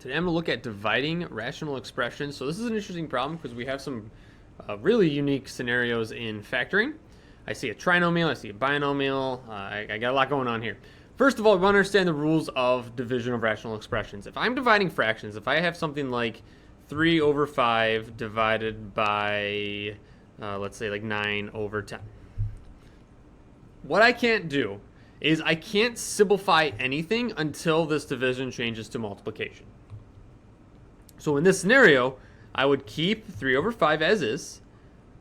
Today I'm going to look at dividing rational expressions. So this is an interesting problem because we have some really unique scenarios in factoring. I see a trinomial, I see a binomial, I got a lot going on here. First of all, we want to understand the rules of division of rational expressions. If I'm dividing fractions, if I have something like 3 over 5 divided by, let's say like 9 over 10. What I can't do is I can't simplify anything until this division changes to multiplication. So in this scenario, I would keep 3 over 5 as is,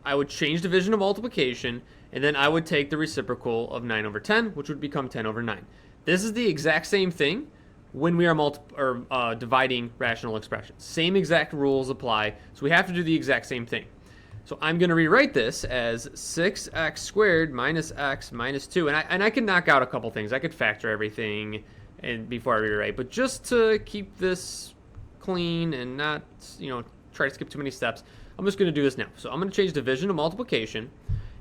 I would change division to multiplication, and then I would take the reciprocal of 9 over 10, which would become 10 over 9. This is the exact same thing when we are dividing rational expressions. Same exact rules apply, so we have to do the exact same thing. So I'm going to rewrite this as 6x squared minus x minus 2, and I can knock out a couple things. I could factor everything and before I rewrite, but just to keep this clean and not, try to skip too many steps, I'm just going to do this now. So I'm going to change division to multiplication,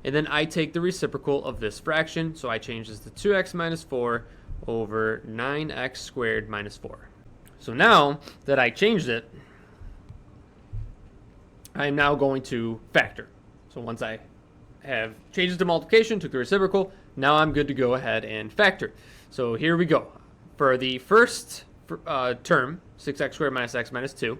and then I take the reciprocal of this fraction. So I change this to 2x minus 4 over 9x squared minus 4. So now that I changed it, I'm now going to factor. So once I have changed it to multiplication, took the reciprocal, now I'm good to go ahead and factor. So here we go. For the first term, 6x squared minus x minus 2,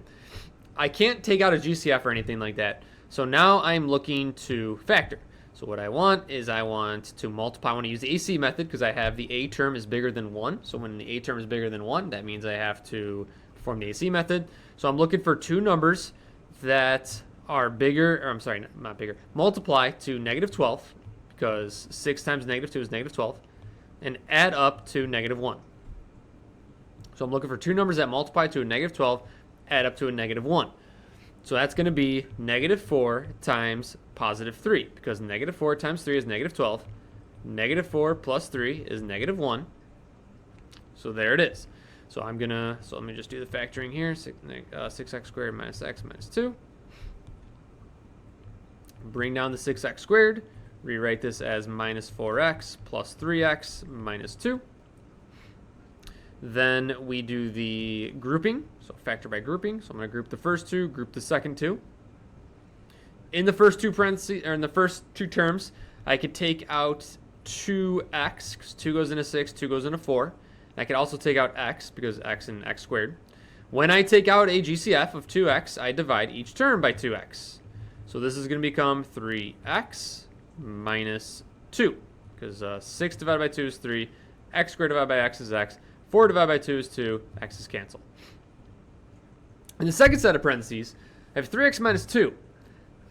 I can't take out a GCF or anything like that. So now I'm looking to factor. So what I want is I want to multiply. I want to use the AC method because I have the A term is bigger than 1. So when the A term is bigger than 1, that means I have to perform the AC method. So I'm looking for two numbers that are bigger, or I'm sorry, not bigger, multiply to negative 12, because 6 times negative 2 is negative 12, and add up to negative 1. So I'm looking for two numbers that multiply to a negative 12, add up to a negative 1. So that's going to be negative 4 times positive 3, because negative 4 times 3 is negative 12. Negative 4 plus 3 is negative 1. So there it is. So let me just do the factoring here. 6x squared minus x minus 2. Bring down the 6x squared. Rewrite this as minus 4x plus 3x minus 2. Then we do the grouping, so factor by grouping. So I'm going to group the first two, group the second two. In the first two parentheses, or in the first two terms, I could take out 2x, because 2 goes into 6, 2 goes into 4. And I could also take out x, because x and x squared. When I take out a GCF of 2x, I divide each term by 2x. So this is going to become 3x minus 2, because 6 divided by 2 is 3, x squared divided by x is x, 4 divided by 2 is 2, x is canceled. In the second set of parentheses, I have 3x minus 2.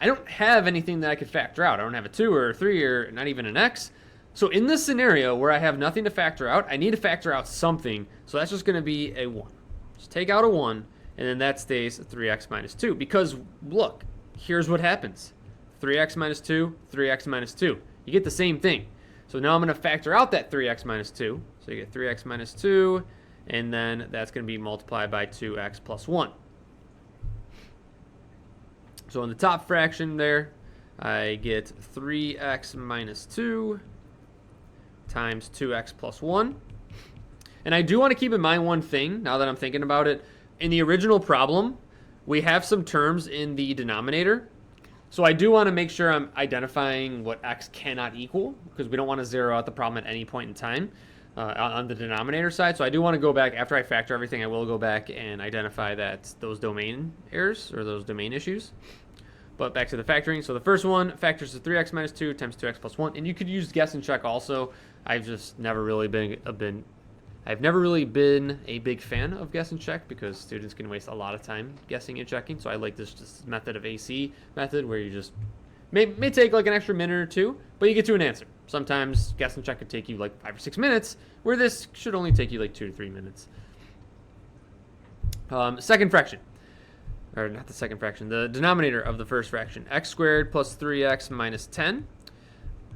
I don't have anything that I could factor out. I don't have a 2 or a 3 or not even an x. So in this scenario where I have nothing to factor out, I need to factor out something. So that's just going to be a 1. Just take out a 1, and then that stays 3x minus 2. Because, look, here's what happens. 3x minus 2, 3x minus 2. You get the same thing. So now I'm going to factor out that 3x minus 2. So you get 3x minus 2, and then that's going to be multiplied by 2x plus 1. So in the top fraction there, I get 3x minus 2 times 2x plus 1. And I do want to keep in mind one thing, now that I'm thinking about it. In the original problem, we have some terms in the denominator. So I do want to make sure I'm identifying what x cannot equal, because we don't want to zero out the problem at any point in time on the denominator side. So I do want to go back, after I factor everything, I will go back and identify those domain errors or those domain issues. But back to the factoring. So the first one factors to 3x minus 2 times 2x plus 1. And you could use guess and check also. I've just never really been a big fan of guess and check, because students can waste a lot of time guessing and checking. So I like this method of AC method, where you just may take like an extra minute or two, but you get to an answer. Sometimes guess and check could take you like 5 or 6 minutes, where this should only take you like 2 to 3 minutes. Second fraction, or not the second fraction, the denominator of the first fraction, x squared plus 3x minus 10.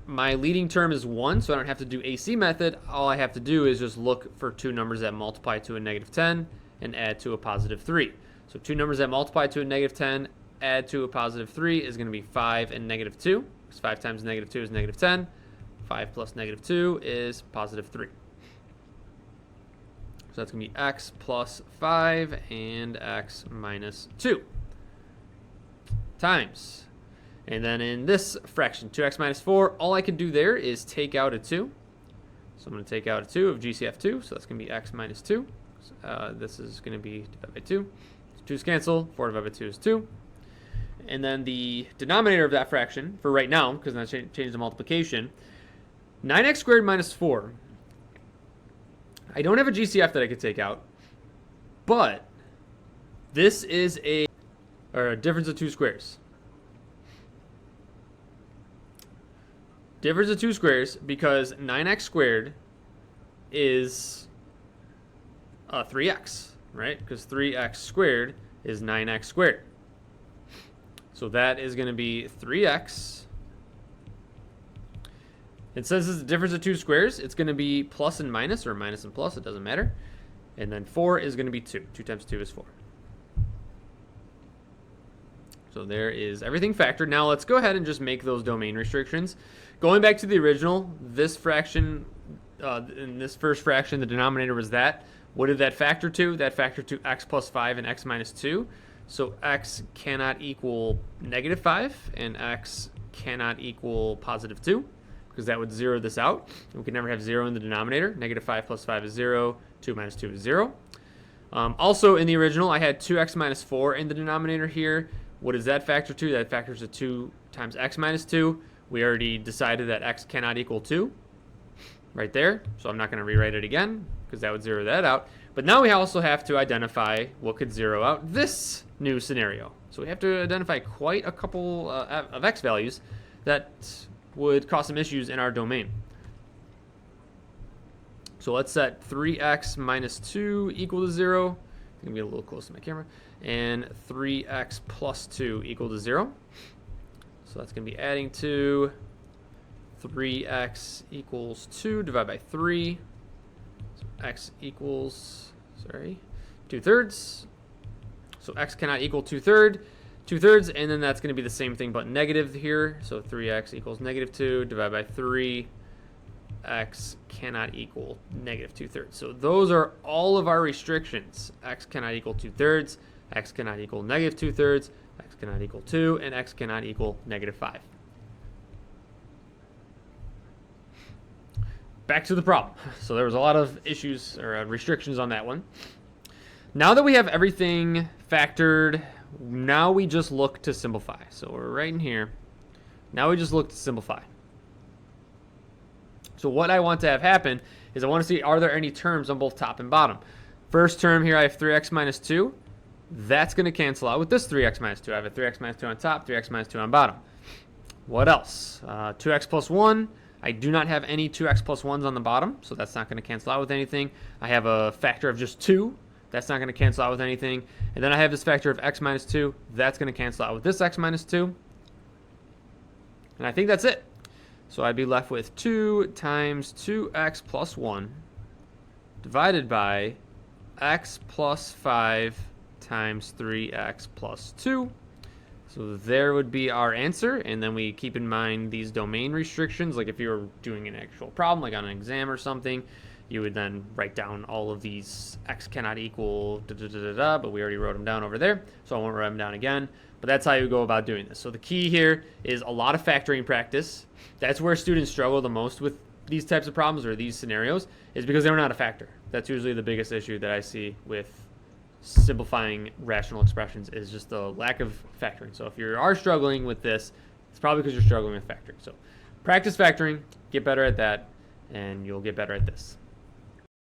My leading term is 1, so I don't have to do AC method. All I have to do is just look for two numbers that multiply to a negative 10 and add to a positive 3. So two numbers that multiply to a negative 10, add to a positive 3 is going to be 5 and negative 2. Because 5 times negative 2 is negative 10. 5 plus negative 2 is positive 3. So that's going to be x plus 5 and x minus 2 times. And then in this fraction, 2x minus 4, all I can do there is take out a 2. So I'm going to take out a 2 of GCF2. So that's going to be x minus 2. This is going to be divided by 2. So 2's cancel. 4 divided by 2 is 2. And then the denominator of that fraction, for right now, because I changed the multiplication, 9x squared minus 4. I don't have a GCF that I could take out, but this is a difference of 2 squares. Difference of 2 squares because 9x squared is 3x, right? Because 3x squared is 9x squared. So that is going to be 3x. And since it's the difference of 2 squares, it's going to be plus and minus, or minus and plus, it doesn't matter. And then 4 is going to be 2. 2 times 2 is 4. So there is everything factored. Now let's go ahead and just make those domain restrictions. Going back to the original, this fraction, in this first fraction, the denominator was that. What did that factor to? That factored to x plus 5 and x minus 2. So x cannot equal negative 5, and x cannot equal positive 2, because that would zero this out. We can never have 0 in the denominator. Negative 5 plus 5 is 0. 2 minus 2 is 0. Also, in the original, I had 2x minus 4 in the denominator here. What does that factor to? That factors to 2 times x minus 2. We already decided that x cannot equal 2 right there. So I'm not going to rewrite it again because that would zero that out. But now we also have to identify what could zero out this new scenario. So we have to identify quite a couple of x values that would cause some issues in our domain. So let's set 3x minus 2 equal to 0. I'm going to get a little close to my camera. And 3x plus 2 equal to 0. So that's going to be adding to 3x equals 2 divided by 3. So x equals, 2/3. So x cannot equal 2/3, and then that's going to be the same thing but negative here. So 3x equals negative 2 divided by 3. X cannot equal negative 2/3. So those are all of our restrictions. X cannot equal 2/3. X cannot equal negative 2/3. X cannot equal 2, and x cannot equal negative 5. Back to the problem. So there was a lot of issues or restrictions on that one. Now that we have everything factored, now we just look to simplify. So we're right in here. Now we just look to simplify. So what I want to have happen is I want to see, are there any terms on both top and bottom? First term here, I have 3x minus 2. That's going to cancel out with this 3x minus 2. I have a 3x minus 2 on top, 3x minus 2 on bottom. What else? 2x plus 1. I do not have any 2x plus 1s on the bottom, so that's not going to cancel out with anything. I have a factor of just 2. That's not going to cancel out with anything. And then I have this factor of x minus 2. That's going to cancel out with this x minus 2. And I think that's it. So I'd be left with 2 times 2x plus 1 divided by x plus 5 times 3x plus 2. So there would be our answer. And then we keep in mind these domain restrictions. Like if you were doing an actual problem, like on an exam or something, you would then write down all of these x cannot equal but we already wrote them down over there, so I won't write them down again. But that's how you go about doing this. So the key here is a lot of factoring practice. That's where students struggle the most with these types of problems or these scenarios, is because they're not a factor. That's usually the biggest issue that I see with simplifying rational expressions, is just the lack of factoring. So if you are struggling with this, it's probably because you're struggling with factoring. So practice factoring, get better at that, and you'll get better at this.